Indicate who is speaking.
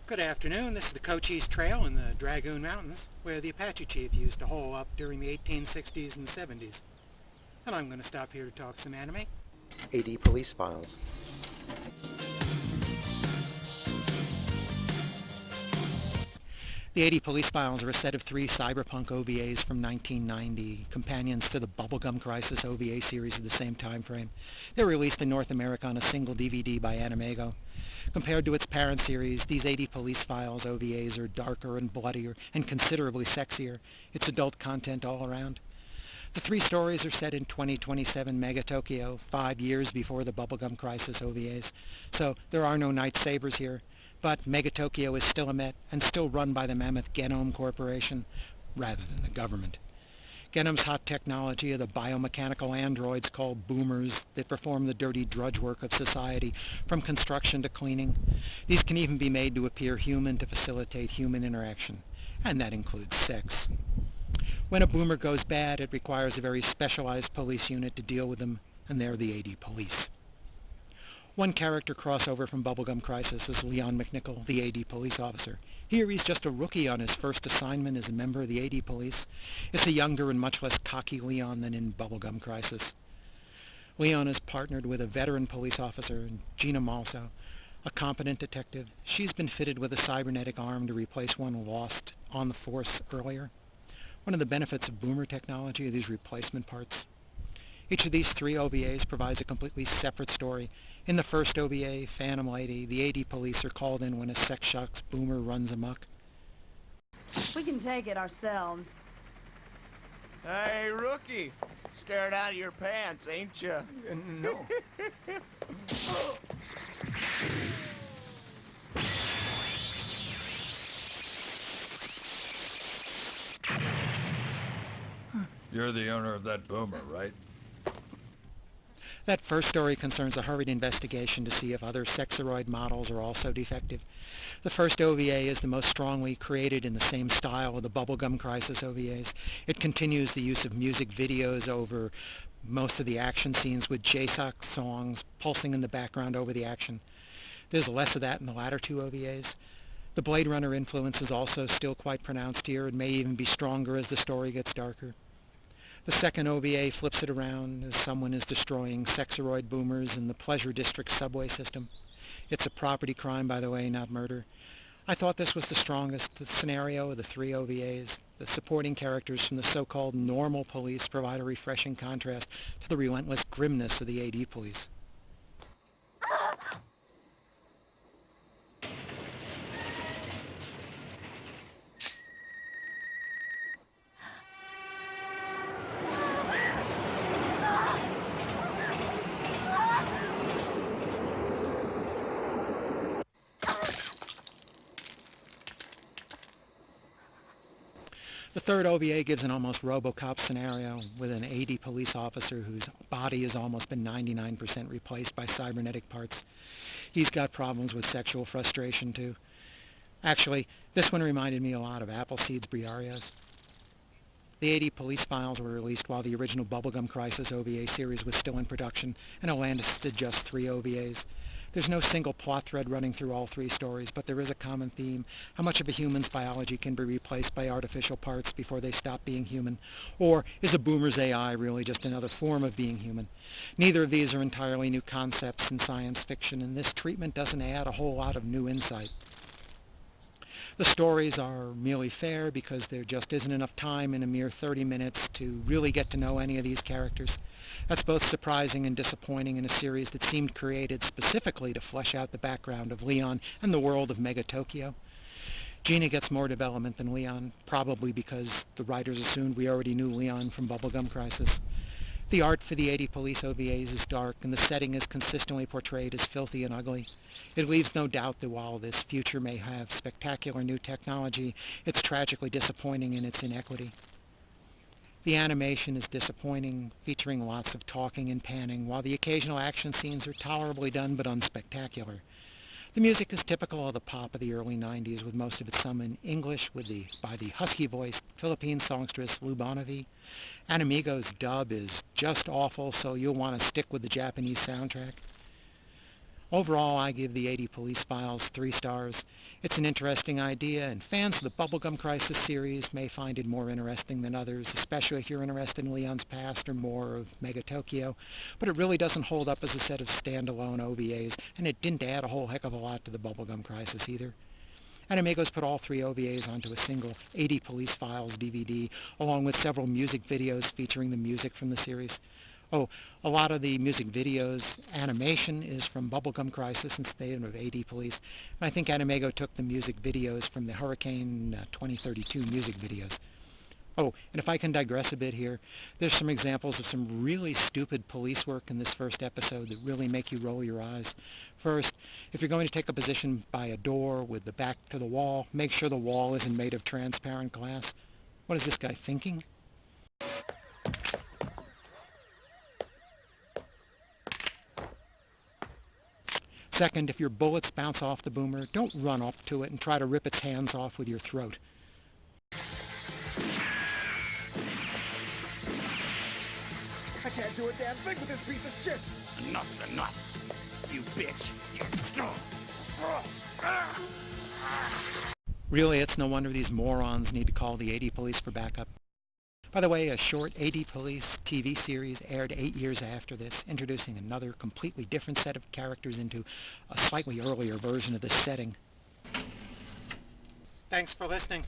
Speaker 1: Good afternoon. This is the Cochise Trail in the Dragoon Mountains, where the Apache chief used to hole up during the 1860s and 70s. And I'm going to stop here to talk some anime.
Speaker 2: AD Police Files.
Speaker 1: The 80 Police Files are a set of 3 cyberpunk OVAs from 1990, companions to the Bubblegum Crisis OVA series of the same time frame. They were released in North America on a single DVD by Animego. Compared to its parent series, these 80 Police Files OVAs are darker and bloodier and considerably sexier. It's adult content all around. The 3 stories are set in 2027 Mega Tokyo, 5 years before the Bubblegum Crisis OVAs. So there are no Night Sabers here. But Mega Tokyo is still a Met and still run by the mammoth Genome Corporation, rather than the government. Genome's hot technology are the biomechanical androids called boomers that perform the dirty drudge work of society, from construction to cleaning. These can even be made to appear human to facilitate human interaction, and that includes sex. When a boomer goes bad, it requires a very specialized police unit to deal with them, and they're the 80 Police. One character crossover from Bubblegum Crisis is Leon McNichol, the AD police officer. Here he's just a rookie on his first assignment as a member of the AD police. It's a younger and much less cocky Leon than in Bubblegum Crisis. Leon is partnered with a veteran police officer, Gina Malso, a competent detective. She's been fitted with a cybernetic arm to replace one lost on the force earlier. One of the benefits of boomer technology are these replacement parts. Each of these 3 OVAs provides a completely separate story. In the first OVA, Phantom Lady, the AD police are called in when a sex-shocked boomer runs amok.
Speaker 3: We can take it ourselves.
Speaker 4: Hey, rookie. Scared out of your pants, ain't you?
Speaker 5: No. You're the owner of that boomer, right?
Speaker 1: That first story concerns a hurried investigation to see if other sexeroid models are also defective. The first OVA is the most strongly created in the same style of the Bubblegum Crisis OVAs. It continues the use of music videos over most of the action scenes, with Jii-san songs pulsing in the background over the action. There's less of that in the latter 2 OVAs. The Blade Runner influence is also still quite pronounced here and may even be stronger as the story gets darker. The second OVA flips it around as someone is destroying sexeroid boomers in the Pleasure District subway system. It's a property crime, by the way, not murder. I thought this was the strongest scenario of the 3 OVAs. The supporting characters from the so-called normal police provide a refreshing contrast to the relentless grimness of the AD police. The third OVA gives an almost RoboCop scenario with an AD police officer whose body has almost been 99% replaced by cybernetic parts. He's got problems with sexual frustration too. Actually, this one reminded me a lot of Appleseed's Briario's. The 80 Police Files were released while the original Bubblegum Crisis OVA series was still in production, and Atlantis did just 3 OVAs. There's no single plot thread running through all 3 stories, but there is a common theme: how much of a human's biology can be replaced by artificial parts before they stop being human? Or is a boomer's AI really just another form of being human? Neither of these are entirely new concepts in science fiction, and this treatment doesn't add a whole lot of new insight. The stories are merely fair because there just isn't enough time in a mere 30 minutes to really get to know any of these characters. That's both surprising and disappointing in a series that seemed created specifically to flesh out the background of Leon and the world of Mega Tokyo. Gina gets more development than Leon, probably because the writers assumed we already knew Leon from Bubblegum Crisis. The art for the 80 Police OVAs is dark, and the setting is consistently portrayed as filthy and ugly. It leaves no doubt that while this future may have spectacular new technology, it's tragically disappointing in its inequity. The animation is disappointing, featuring lots of talking and panning, while the occasional action scenes are tolerably done but unspectacular. The music is typical of the pop of the early 90s, with most of it sung in English by the husky-voiced Philippine songstress Lou Bonnevie. Animego's dub is just awful, so you'll want to stick with the Japanese soundtrack. Overall, I give the 80 Police Files 3 stars. It's an interesting idea, and fans of the Bubblegum Crisis series may find it more interesting than others, especially if you're interested in Leon's past or more of Mega Tokyo. But it really doesn't hold up as a set of standalone OVAs, and it didn't add a whole heck of a lot to the Bubblegum Crisis either. Animego's put all 3 OVAs onto a single 80 Police Files DVD, along with several music videos featuring the music from the series. Oh, a lot of the music videos animation is from Bubblegum Crisis instead of 80 Police, and I think Animego took the music videos from the Hurricane 2032 music videos. Oh, and if I can digress a bit here, there's some examples of some really stupid police work in this first episode that really make you roll your eyes. First, if you're going to take a position by a door with the back to the wall, make sure the wall isn't made of transparent glass. What is this guy thinking? Second, if your bullets bounce off the boomer, don't run up to it and try to rip its hands off with your throat.
Speaker 6: I can't do a damn thing with this piece of shit!
Speaker 4: Enough's enough, you bitch.
Speaker 1: Really, it's no wonder these morons need to call the 80 Police for backup. By the way, a short 80 Police TV series aired 8 years after this, introducing another completely different set of characters into a slightly earlier version of this setting. Thanks for listening.